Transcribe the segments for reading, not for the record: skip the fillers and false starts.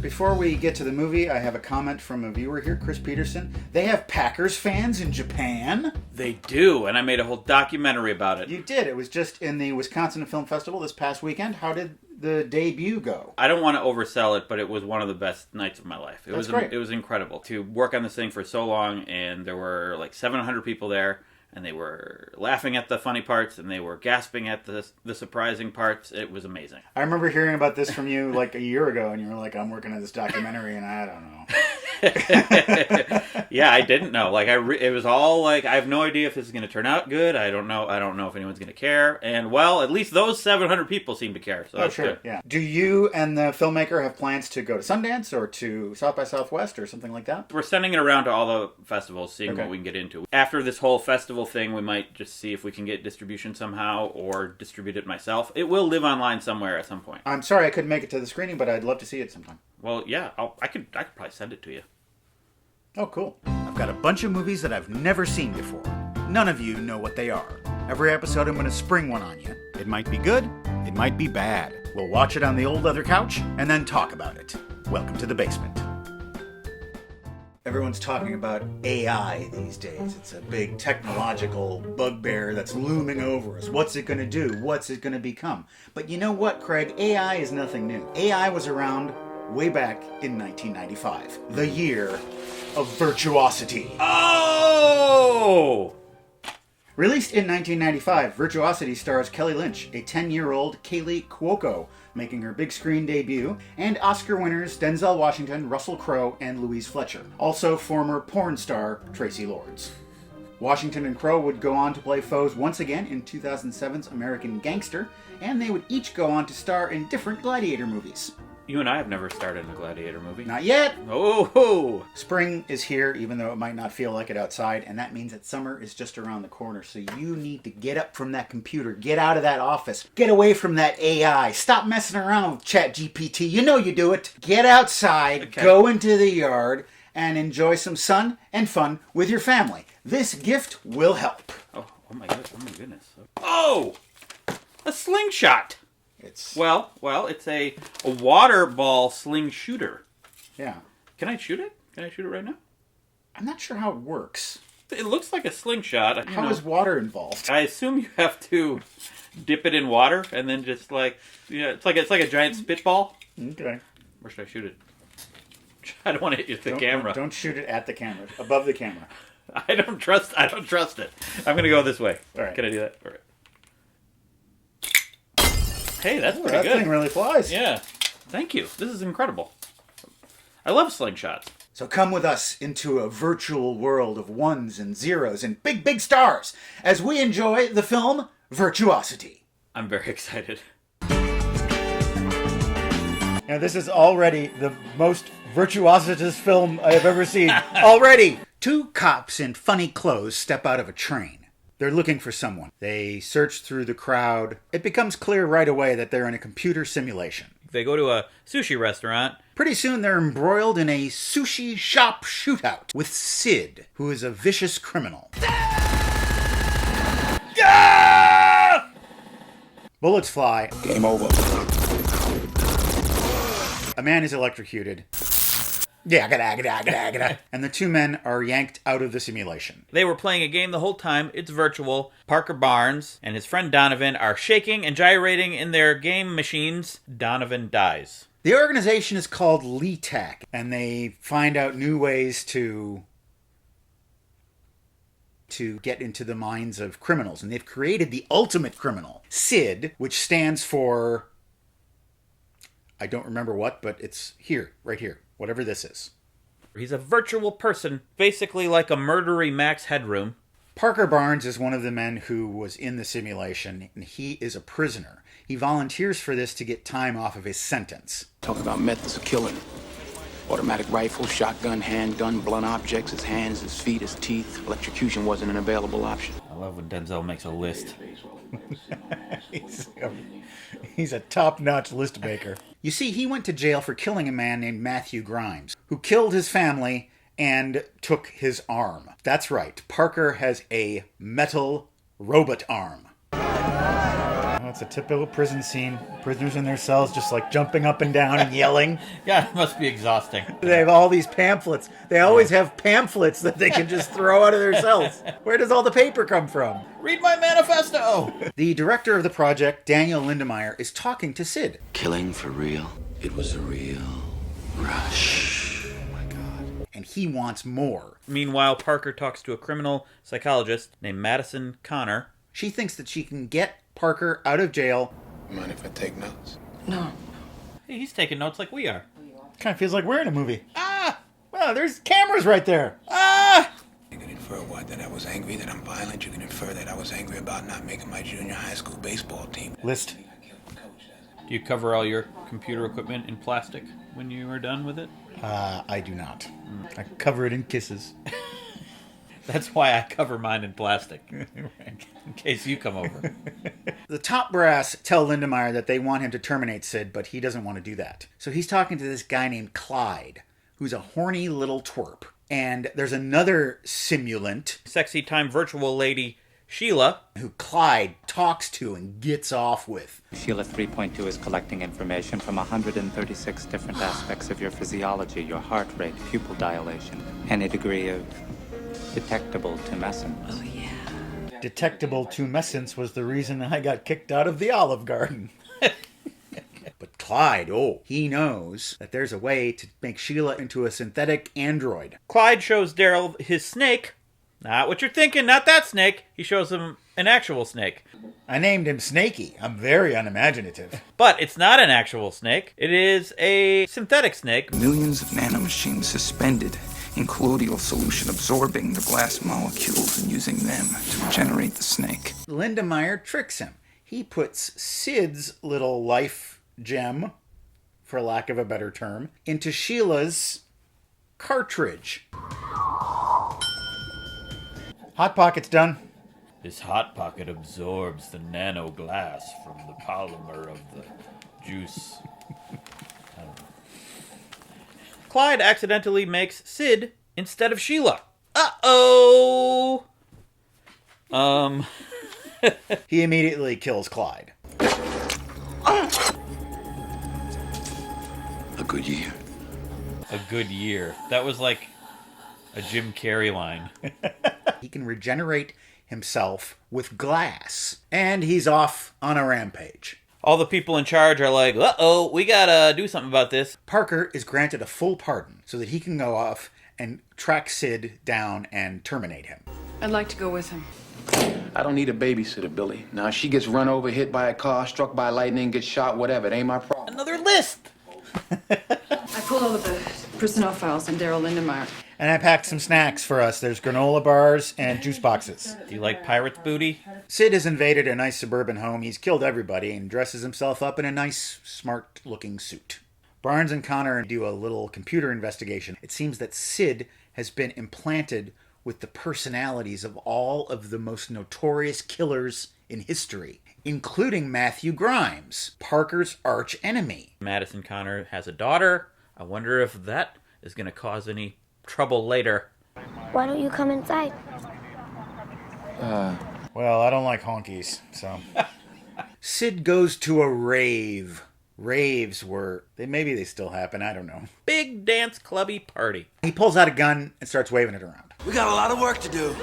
Before we get to the movie, I have a comment from a viewer here, Chris Peterson. They have Packers fans in Japan? They do, and I made a whole documentary about it. You did. It was just in the Wisconsin Film Festival this past weekend. How did the debut go? I don't want to oversell it, but it was one of the best nights of my life. That's great. It was incredible to work on this thing for so long, and there were like 700 people there. And they were laughing at the funny parts, and they were gasping at the surprising parts. It was amazing. I remember hearing about this from you like a year ago, and you were like, I'm working on this documentary, and I don't know. Yeah, I didn't know. Like, it was all like, I have no idea if this is going to turn out good. I don't know if anyone's going to care. And, well, at least those 700 people seem to care. So that's sure. Good. Yeah. Do you and the filmmaker have plans to go to Sundance or to South by Southwest or something like that? We're sending it around to all the festivals, seeing what we can get into. After this whole festival thing, we might just see if we can get distribution somehow or distribute it myself. It will live online somewhere at some point. I'm sorry I couldn't make it to the screening, but I'd love to see it sometime. Well, yeah, I could probably send it to you. Oh, cool. I've got a bunch of movies that I've never seen before. None of you know what they are. Every episode I'm going to spring one on you. It might be good, it might be bad. We'll watch it on the old leather couch and then talk about it. Welcome to the basement. Everyone's talking about AI these days. It's a big technological bugbear that's looming over us. What's it going to do? What's it going to become? But you know what, Craig? AI is nothing new. AI was around way back in 1995, the year of Virtuosity. Oh! Released in 1995, Virtuosity stars Kelly Lynch, a 10-year-old Kaylee Cuoco, making her big screen debut, and Oscar winners Denzel Washington, Russell Crowe, and Louise Fletcher. Also former porn star Tracy Lords. Washington and Crowe would go on to play foes once again in 2007's American Gangster, and they would each go on to star in different Gladiator movies. You and I have never starred in a Gladiator movie. Not yet! Oh! Spring is here, even though it might not feel like it outside, and that means that summer is just around the corner. So you need to get up from that computer, get out of that office, get away from that AI, stop messing around with ChatGPT. You know you do it. Get outside, Go into the yard, and enjoy some sun and fun with your family. This gift will help. Oh my goodness. Oh! A slingshot! Well, it's a water ball sling shooter. Yeah. Can I shoot it? Can I shoot it right now? I'm not sure how it works. It looks like a slingshot. How is water involved? I assume you have to dip it in water and then just it's like a giant spitball. Okay. Where should I shoot it? I don't want to hit the camera. Don't shoot it at the camera. Above the camera. I don't trust it. I'm gonna go this way. All right. Can I do that? All right. Hey, that's pretty good. That thing really flies. Yeah. Thank you. This is incredible. I love slingshots. So come with us into a virtual world of ones and zeros and big, big stars as we enjoy the film Virtuosity. I'm very excited. Now, this is already the most virtuositous film I have ever seen. Already! Two cops in funny clothes step out of a train. They're looking for someone. They search through the crowd. It becomes clear right away that they're in a computer simulation. They go to a sushi restaurant. Pretty soon they're embroiled in a sushi shop shootout with Sid, who is a vicious criminal. Yeah! Bullets fly. Game over. A man is electrocuted. And the two men are yanked out of the simulation. They were playing a game the whole time. It's virtual. Parker Barnes and his friend Donovan are shaking and gyrating in their game machines. Donovan dies. The organization is called LETAC, and they find out new ways to get into the minds of criminals. And they've created the ultimate criminal, Sid, which stands for... I don't remember what, but it's here, right here. Whatever this is. He's a virtual person, basically like a murdery Max Headroom. Parker Barnes is one of the men who was in the simulation, and he is a prisoner. He volunteers for this to get time off of his sentence. Talk about meth as a killer. Automatic rifle, shotgun, handgun, blunt objects, his hands, his feet, his teeth. Electrocution wasn't an available option. I love when Denzel makes a list. He's a top-notch list maker. You see, he went to jail for killing a man named Matthew Grimes, who killed his family and took his arm. That's right, Parker has a metal robot arm. It's a typical prison scene. Prisoners in their cells just like jumping up and down and yelling. Yeah, it must be exhausting. They have all these pamphlets. They always have pamphlets that they can just throw out of their cells. Where does all the paper come from? Read my manifesto! The director of the project, Daniel Lindemeyer, is talking to Sid. Killing for real? It was a real rush. Oh my God. And he wants more. Meanwhile, Parker talks to a criminal psychologist named Madison Connor. She thinks that she can get Parker out of jail. Mind if I take notes? No. Hey, he's taking notes like we are. Kind of feels like we're in a movie. Ah! Wow, there's cameras right there. Ah! You can infer what? That I was angry, that I'm violent. You can infer that I was angry about not making my junior high school baseball team. List. Do you cover all your computer equipment in plastic when you are done with it? I do not. I cover it in kisses. That's why I cover mine in plastic. In case you come over. The top brass tell Lindemeyer that they want him to terminate Sid, but he doesn't want to do that. So he's talking to this guy named Clyde, who's a horny little twerp. And there's another simulant Sexy time virtual lady Sheila, who Clyde talks to and gets off with. Sheila 3.2 is collecting information from 136 different aspects of your physiology, your heart rate, pupil dilation, any degree of detectable tumescence. Oh, yeah. Detectable tumescence was the reason I got kicked out of the Olive Garden. But Clyde, he knows that there's a way to make Sheila into a synthetic android. Clyde shows Daryl his snake. Not what you're thinking, not that snake. He shows him an actual snake. I named him Snakey. I'm very unimaginative. But it's not an actual snake. It is a synthetic snake. Millions of nanomachines suspended in colloidal solution, absorbing the glass molecules and using them to generate the snake. Lindemeyer tricks him. He puts Sid's little life gem, for lack of a better term, into Sheila's cartridge. Hot Pocket's done. This Hot Pocket absorbs the nano glass from the polymer of the juice. Clyde accidentally makes Sid instead of Sheila. Uh-oh! He immediately kills Clyde. A good year. A good year. That was like a Jim Carrey line. He can regenerate himself with glass. And he's off on a rampage. All the people in charge are like, uh-oh, we gotta do something about this. Parker is granted a full pardon so that he can go off and track Sid down and terminate him. I'd like to go with him. I don't need a babysitter, Billy. Now, if she gets run over, hit by a car, struck by lightning, gets shot, whatever, it ain't my problem. Another list! I pulled all of the personnel files on Daryl Lindemeyer. And I packed some snacks for us. There's granola bars and juice boxes. Do you like pirate's booty? Sid has invaded a nice suburban home. He's killed everybody and dresses himself up in a nice, smart-looking suit. Barnes and Connor do a little computer investigation. It seems that Sid has been implanted with the personalities of all of the most notorious killers in history, including Matthew Grimes, Parker's arch enemy. Madison Connor has a daughter. I wonder if that is going to cause any trouble later. Why don't you come inside? Well, I don't like honkies, so... Sid goes to a rave. Raves were... maybe they still happen, I don't know. Big dance clubby party. He pulls out a gun and starts waving it around. We got a lot of work to do.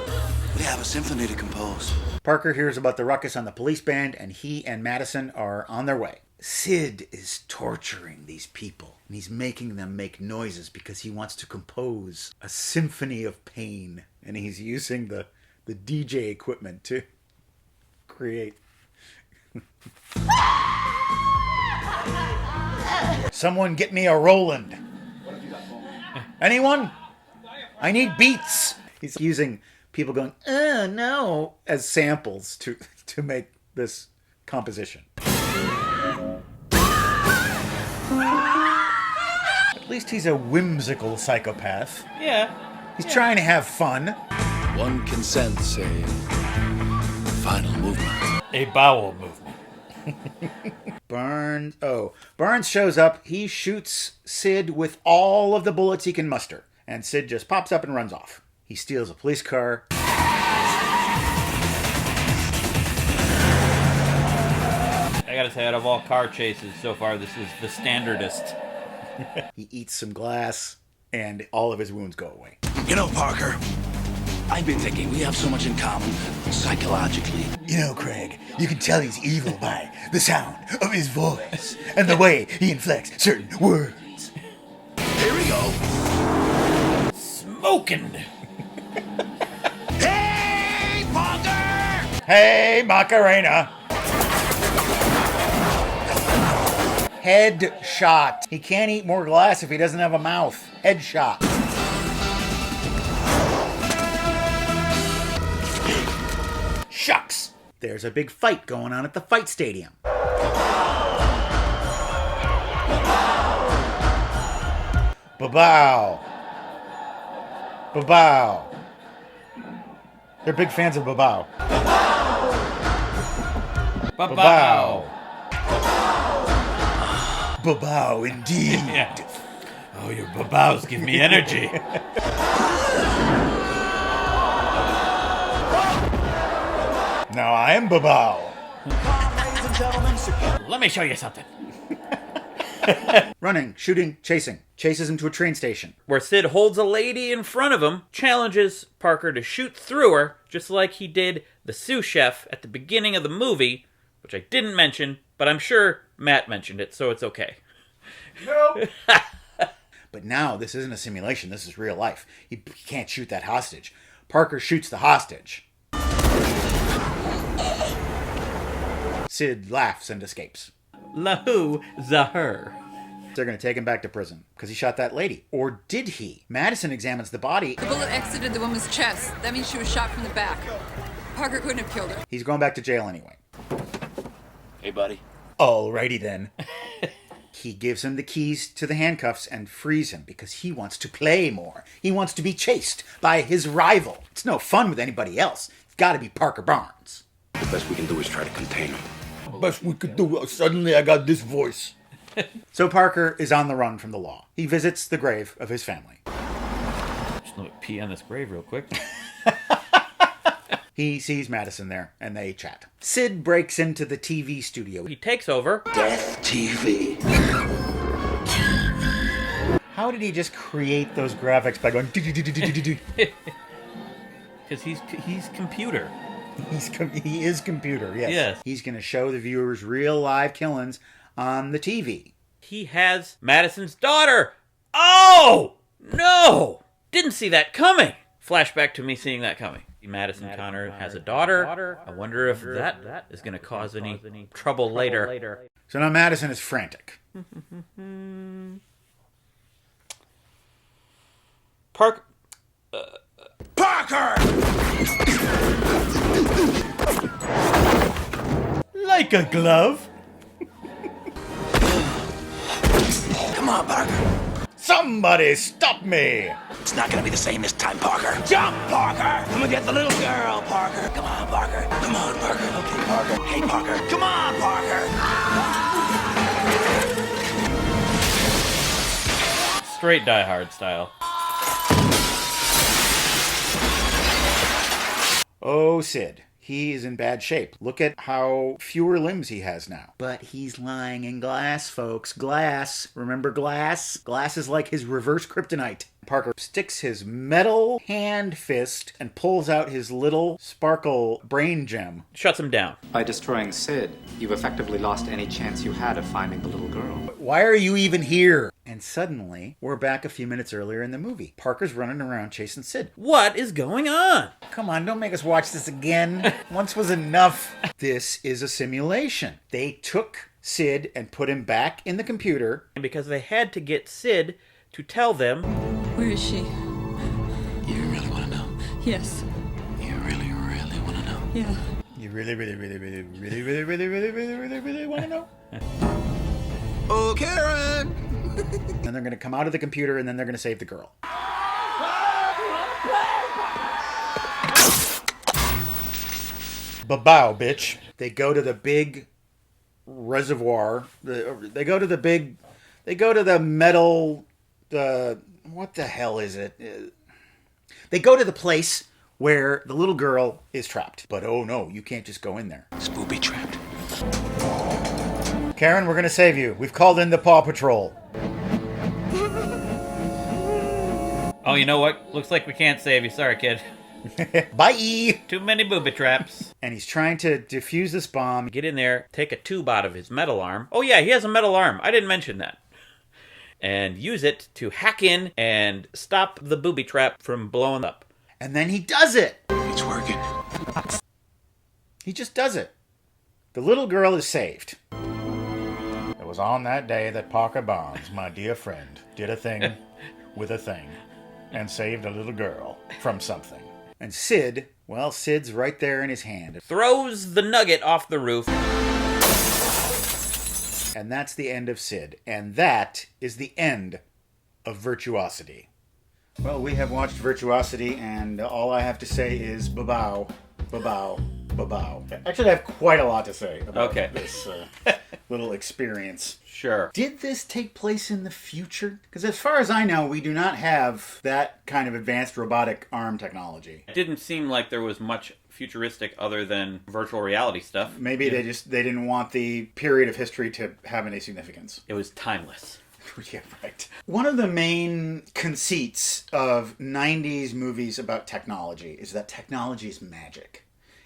We have a symphony to compose. Parker hears about the ruckus on the police band, and he and Madison are on their way. Sid is torturing these people, and he's making them make noises because he wants to compose a symphony of pain, and he's using the DJ equipment to create. Someone get me a Roland. Anyone? I need beats. He's using people going, oh no, as samples to make this composition. At least he's a whimsical psychopath. Yeah. He's trying to have fun. One consents a final movement. A bowel movement. Barnes shows up. He shoots Sid with all of the bullets he can muster. And Sid just pops up and runs off. He steals a police car. gotta say, out of all car chases so far, this is the standardest. He eats some glass, and all of his wounds go away. You know, Parker, I've been thinking we have so much in common psychologically. You know, Craig, you can tell he's evil by the sound of his voice and the way he inflects certain words. Here we go. Smoking! Hey, Parker! Hey, Macarena! Head shot. He can't eat more glass if he doesn't have a mouth. Head shot. Shucks. There's a big fight going on at the fight stadium. Babow. Babow. They're big fans of Babow. Babow! Babow, indeed. Yeah. Oh, your babows give me energy. Now I am Babow. Let me show you something. Running, shooting, chasing. Chases him to a train station. Where Sid holds a lady in front of him, challenges Parker to shoot through her, just like he did the sous chef at the beginning of the movie, which I didn't mention, but I'm sure Matt mentioned it, so it's okay. No. But now this isn't a simulation. This is real life. He can't shoot that hostage. Parker shoots the hostage. Sid laughs and escapes. Lahu Zahur. They're going to take him back to prison because he shot that lady. Or did he? Madison examines the body. The bullet exited the woman's chest. That means she was shot from the back. Parker couldn't have killed her. He's going back to jail anyway. Hey, buddy. Alrighty then. He gives him the keys to the handcuffs and frees him because he wants to play more. He wants to be chased by his rival. It's no fun with anybody else. It's got to be Parker Barnes. The best we can do is try to contain him. Best we could do. Suddenly I got this voice. So Parker is on the run from the law. He visits the grave of his family. Just let me pee on this grave real quick. He sees Madison there, and they chat. Sid breaks into the TV studio. He takes over. Death TV. How did he just create those graphics by going... Because he's computer. He is computer, yes. Yes. He's going to show the viewers real live killings on the TV. He has Madison's daughter. Oh! No! Didn't see that coming. Flashback to me seeing that coming. Madison Connor has a daughter. I wonder if that is going to cause any trouble later. So now Madison is frantic. Parker! Like a glove. Come on, Parker. Somebody stop me! It's not gonna be the same this time, Parker. Jump, Parker! I'm gonna get the little girl, Parker. Come on, Parker. Come on, Parker. Okay, Parker. Hey, Parker. Come on, Parker. Straight Die Hard style. Oh, Sid. He is in bad shape. Look at how fewer limbs he has now. But he's lying in glass, folks. Glass. Remember glass? Glass is like his reverse kryptonite. Parker sticks his metal hand fist and pulls out his little sparkle brain gem. Shuts him down. By destroying Sid, you've effectively lost any chance you had of finding the little girl. Why are you even here? And suddenly, we're back a few minutes earlier in the movie. Parker's running around chasing Sid. What is going on? Come on, don't make us watch this again. Once was enough. This is a simulation. They took Sid and put him back in the computer. Because they had to get Sid to tell them... Where is she? You really want to know? Yes. You really, really want to know? Yeah. You really want to know? Oh, Karen! And they're going to come out of the computer and then they're going to save the girl. Babow, bitch. They go to the big reservoir. They go to the metal... what the hell is it? They go to the place where the little girl is trapped. But oh no, you can't just go in there. Spoopy trapped. Karen, we're going to save you. We've called in the Paw Patrol. Oh, you know what? Looks like we can't save you. Sorry, kid. Bye! Too many booby traps. And he's trying to defuse this bomb. Get in there, take a tube out of his metal arm. Oh yeah, he has a metal arm. I didn't mention that. And use it to hack in and stop the booby trap from blowing up. And then he does it! It's working. He just does it. The little girl is saved. It was on that day that Parker Barnes, my dear friend, did a thing with a thing and saved a little girl from something. And Sid, well, Sid's right there in his hand. Throws the nugget off the roof. And that's the end of Sid. And that is the end of Virtuosity. Well, we have watched Virtuosity, and all I have to say is ba-bow, ba-bow, ba-bow. Actually, I have quite a lot to say about this little experience. Sure. Did this take place in the future? Because as far as I know, we do not have that kind of advanced robotic arm technology. It didn't seem like there was much futuristic other than virtual reality stuff. Maybe they didn't want the period of history to have any significance. It was timeless. Yeah, right. One of the main conceits of 90s movies about technology is that technology is magic.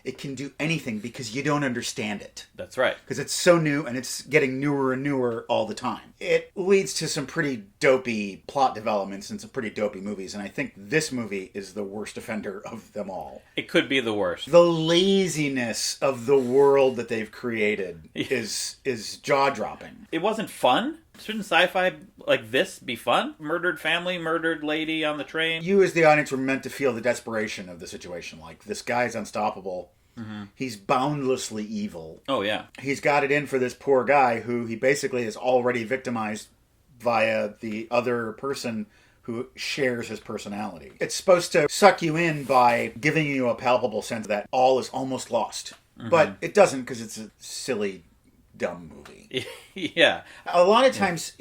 It can do anything because you don't understand it. That's right. Because it's so new and it's getting newer and newer all the time. It leads to some pretty dopey plot developments and some pretty dopey movies, and I think this movie is the worst offender of them all. It could be the worst. The laziness of the world that they've created is jaw-dropping. It wasn't fun. Shouldn't sci-fi like this be fun? Murdered family, murdered lady on the train. You as the audience were meant to feel the desperation of the situation. Like, this guy's unstoppable. Mm-hmm. He's boundlessly evil. Oh, yeah. He's got it in for this poor guy who he basically is already victimized via the other person who shares his personality. It's supposed to suck you in by giving you a palpable sense that all is almost lost. Mm-hmm. But it doesn't, because it's a silly, dumb movie. Yeah. A lot of times,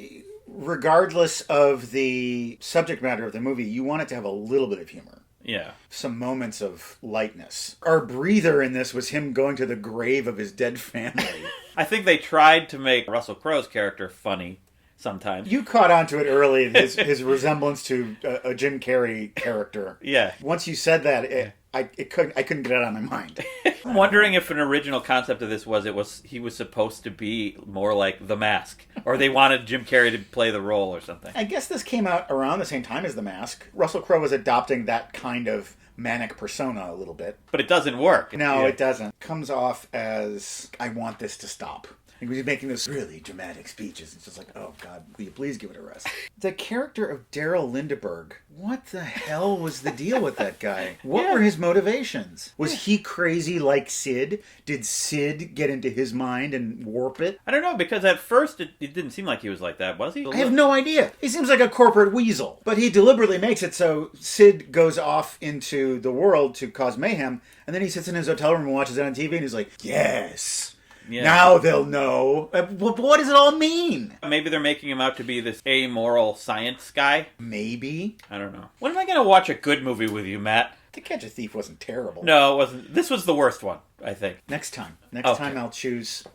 regardless of the subject matter of the movie, you want it to have a little bit of humor. Yeah. Some moments of lightness. Our breather in this was him going to the grave of his dead family. I think they tried to make Russell Crowe's character funny sometimes. You caught on to it early, his resemblance to a Jim Carrey character. Yeah. Once you said that, I couldn't get it out of my mind. I'm wondering if an original concept of this was he was supposed to be more like The Mask, or they wanted Jim Carrey to play the role or something. I guess this came out around the same time as The Mask. Russell Crowe was adopting that kind of manic persona a little bit. But it doesn't work. No, it doesn't. Comes off as, I want this to stop. Like, he's making those really dramatic speeches. It's just like, oh, God, will you please give it a rest? The character of Daryl Lindeberg, what the hell was the deal with that guy? What were his motivations? Was he crazy like Sid? Did Sid get into his mind and warp it? I don't know, because at first it didn't seem like he was like that, was he? I have no idea. He seems like a corporate weasel. But he deliberately makes it so Sid goes off into the world to cause mayhem, and then he sits in his hotel room and watches it on TV, and he's like, yes! Yeah. Now they'll know. What does it all mean? Maybe they're making him out to be this amoral science guy. Maybe. I don't know. When am I going to watch a good movie with you, Matt? To Catch a Thief wasn't terrible. No, it wasn't. This was the worst one, I think. Next time. Next time I'll choose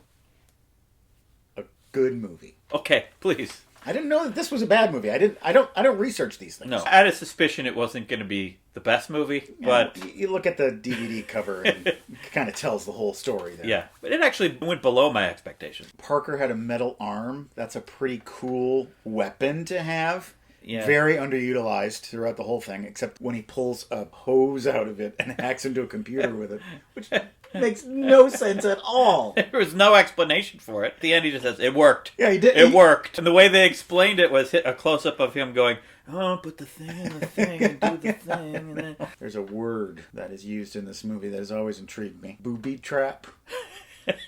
a good movie. Okay, please. I didn't know that this was a bad movie. I don't research these things. No, I had a suspicion it wasn't going to be the best movie, but you look at the DVD cover and it kind of tells the whole story there. Yeah, but it actually went below my expectations. Parker had a metal arm. That's a pretty cool weapon to have. Yeah. Very underutilized throughout the whole thing, except when he pulls a hose out of it and hacks into a computer with it, which makes no sense at all. There was no explanation for it. At the end, he just says, it worked. Yeah, he did. It worked. And the way they explained it was a close-up of him going, oh, put the thing in the thing and do the thing. And then... There's a word that is used in this movie that has always intrigued me. Booby trap.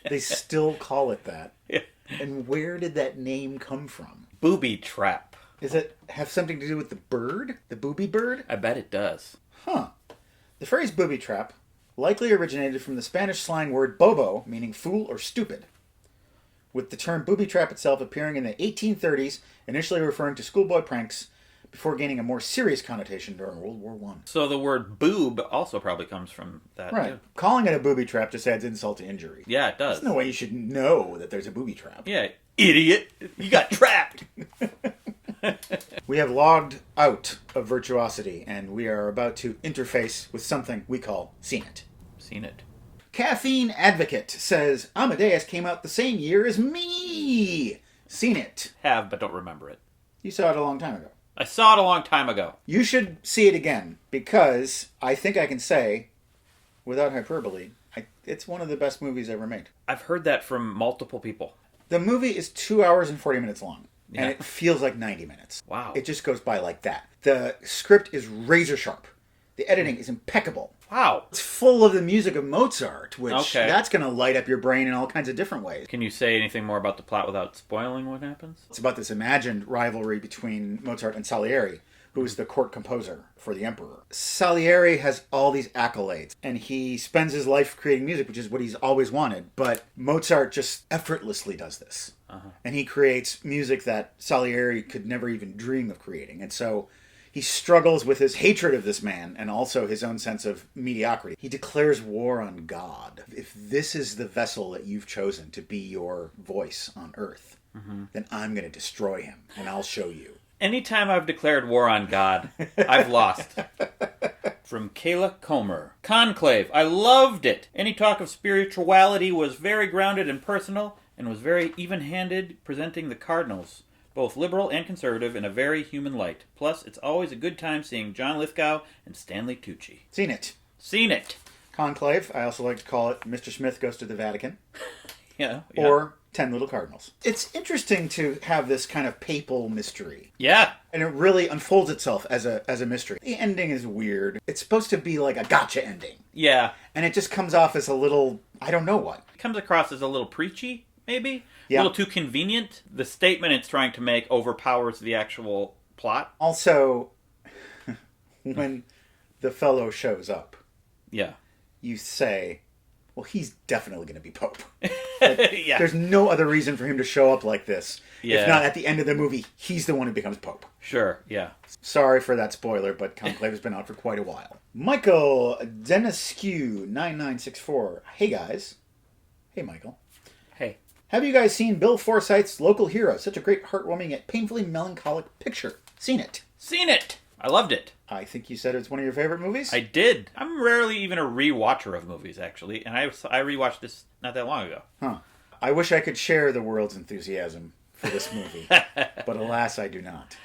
They still call it that. Yeah. And where did that name come from? Booby trap. Does it have something to do with the bird? The booby bird? I bet it does. Huh. The phrase booby trap likely originated from the Spanish slang word bobo, meaning fool or stupid, with the term booby trap itself appearing in the 1830s, initially referring to schoolboy pranks, before gaining a more serious connotation during World War I. So the word boob also probably comes from that. Right. Too. Calling it a booby trap just adds insult to injury. Yeah, it does. There's no way you should know that there's a booby trap. Yeah, idiot. You got trapped. We have logged out of Virtuosity, and we are about to interface with something we call Seen It. Seen it. Caffeine Advocate says, Amadeus came out the same year as me. Seen it. Have, but don't remember it. You saw it a long time ago. I saw it a long time ago. You should see it again, because I think I can say, without hyperbole, it's one of the best movies ever made. I've heard that from multiple people. The movie is 2 hours and 40 minutes long, and it feels like 90 minutes. Wow. It just goes by like that. The script is razor sharp. The editing is impeccable. Wow. It's full of the music of Mozart, which that's going to light up your brain in all kinds of different ways. Can you say anything more about the plot without spoiling what happens? It's about this imagined rivalry between Mozart and Salieri, who is the court composer for the emperor. Salieri has all these accolades, and he spends his life creating music, which is what he's always wanted. But Mozart just effortlessly does this. And he creates music that Salieri could never even dream of creating. And so he struggles with his hatred of this man and also his own sense of mediocrity. He declares war on God. If this is the vessel that you've chosen to be your voice on earth, then I'm going to destroy him, and I'll show you. Anytime I've declared war on God, I've lost. From Kayla Comer. Conclave. I loved it. Any talk of spirituality was very grounded and personal, and was very even-handed, presenting the cardinals, both liberal and conservative, in a very human light. Plus, it's always a good time seeing John Lithgow and Stanley Tucci. Seen it. Seen it. Conclave. I also like to call it Mr. Smith Goes to the Vatican. Yeah. Or 10 Little Cardinals. It's interesting to have this kind of papal mystery. Yeah. And it really unfolds itself as a mystery. The ending is weird. It's supposed to be like a gotcha ending. Yeah. And it just comes off as a little, I don't know what. It comes across as a little preachy, maybe? Yeah. A little too convenient. The statement it's trying to make overpowers the actual plot. Also, when the fellow shows up, Yeah. you say, well, he's definitely going to be Pope. Yeah. There's no other reason for him to show up like this. Yeah. If not at the end of the movie, he's the one who becomes Pope. Sure, yeah. Sorry for that spoiler, but Conclave has been out for quite a while. Michael Deniscu 9964. Hey, guys. Hey, Michael. Hey. Have you guys seen Bill Forsyth's Local Hero? Such a great, heartwarming, yet painfully melancholic picture. Seen it? Seen it! I loved it. I think you said it's one of your favorite movies? I did. I'm rarely even a rewatcher of movies, actually, and I rewatched this not that long ago. Huh. I wish I could share the world's enthusiasm for this movie, but alas, I do not.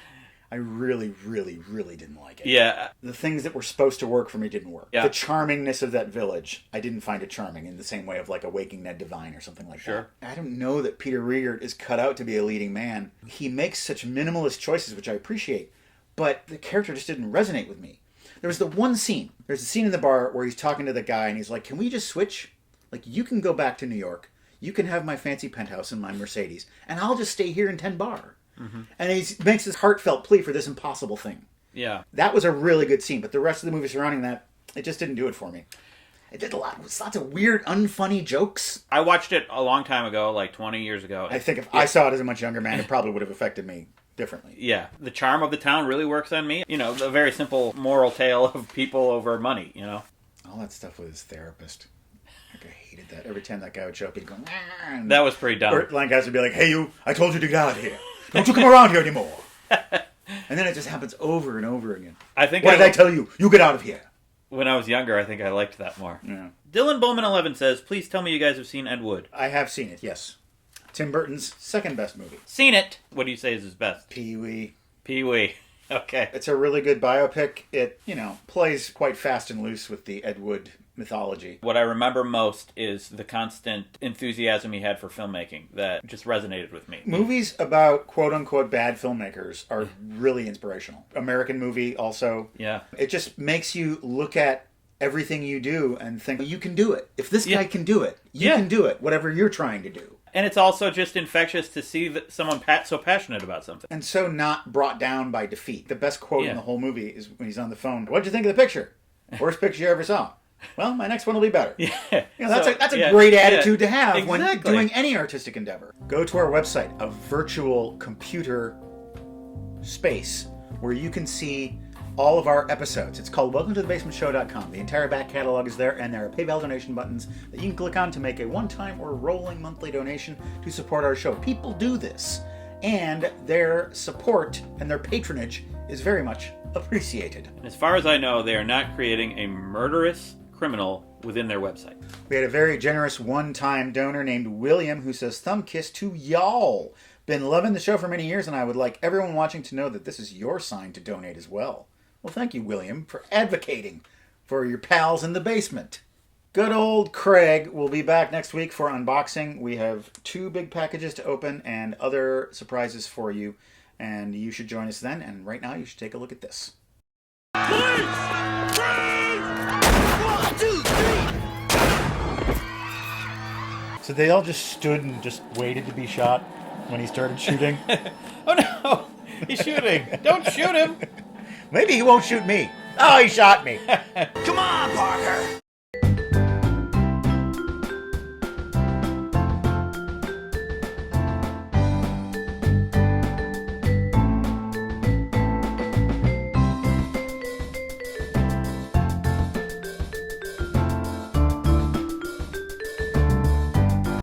I really, really, really didn't like it. Yeah. The things that were supposed to work for me didn't work. Yeah. The charmingness of that village, I didn't find it charming in the same way of like a Waking Ned Divine or something like Sure. that. I don't know that Peter Riegert is cut out to be a leading man. He makes such minimalist choices, which I appreciate, but the character just didn't resonate with me. There was the one scene. There's a scene in the bar where he's talking to the guy and he's like, can we just switch? Like, you can go back to New York. You can have my fancy penthouse and my Mercedes, and I'll just stay here in 10 Bar. Mm-hmm. And he makes this heartfelt plea for this impossible thing. Yeah. That was a really good scene, but the rest of the movie surrounding that, it just didn't do it for me. It did lots of weird, unfunny jokes. I watched it a long time ago, like 20 years ago. I think if I saw it as a much younger man, it probably would have affected me differently. Yeah. The charm of the town really works on me. You know, the very simple moral tale of people over money, you know? All that stuff with his therapist. Like, I hated that. Every time that guy would show up, he'd go, "Nah," and That was pretty dumb. Burt Lancaster would be like, hey, you, I told you to get out of here. Don't you come around here anymore. And then it just happens over and over again. I think What did I tell you? You get out of here. When I was younger, I think I liked that more. Yeah. Dylan Bowman 11 says, please tell me you guys have seen Ed Wood. I have seen it, yes. Tim Burton's second best movie. Seen it. What do you say is his best? Pee-wee. Pee-wee. Okay. It's a really good biopic. It, plays quite fast and loose with the Ed Wood mythology. What I remember most is the constant enthusiasm he had for filmmaking that just resonated with me. Movies about quote-unquote bad filmmakers are really inspirational. American movie also. Yeah. It just makes you look at everything you do and think, you can do it. If this guy can do it, you can do it, whatever you're trying to do. And it's also just infectious to see that someone so passionate about something. And so not brought down by defeat. The best quote in the whole movie is when he's on the phone. What'd you think of the picture? Worst picture you ever saw. Well, my next one will be better. Yeah. That's a great attitude to have exactly. when doing any artistic endeavor. Go to our website, a virtual computer space, where you can see all of our episodes. It's called WelcomeToTheBasementShow.com. The entire back catalog is there, and there are PayPal donation buttons that you can click on to make a one-time or rolling monthly donation to support our show. People do this, and their support and their patronage is very much appreciated. And as far as I know, they are not creating a murderous criminal within their website. We had a very generous one-time donor named William who says, "Thumb kiss to y'all. Been loving the show for many years, and I would like everyone watching to know that this is your sign to donate as well." Well, thank you, William, for advocating for your pals in the basement. Good old Craig will be back next week for unboxing. We have 2 big packages to open and other surprises for you, and you should join us then. And right now, you should take a look at this. 1, 2, 3. So they all just stood and just waited to be shot when he started shooting? Oh no! He's shooting! Don't shoot him! Maybe he won't shoot me. Oh, he shot me. Come on, Parker.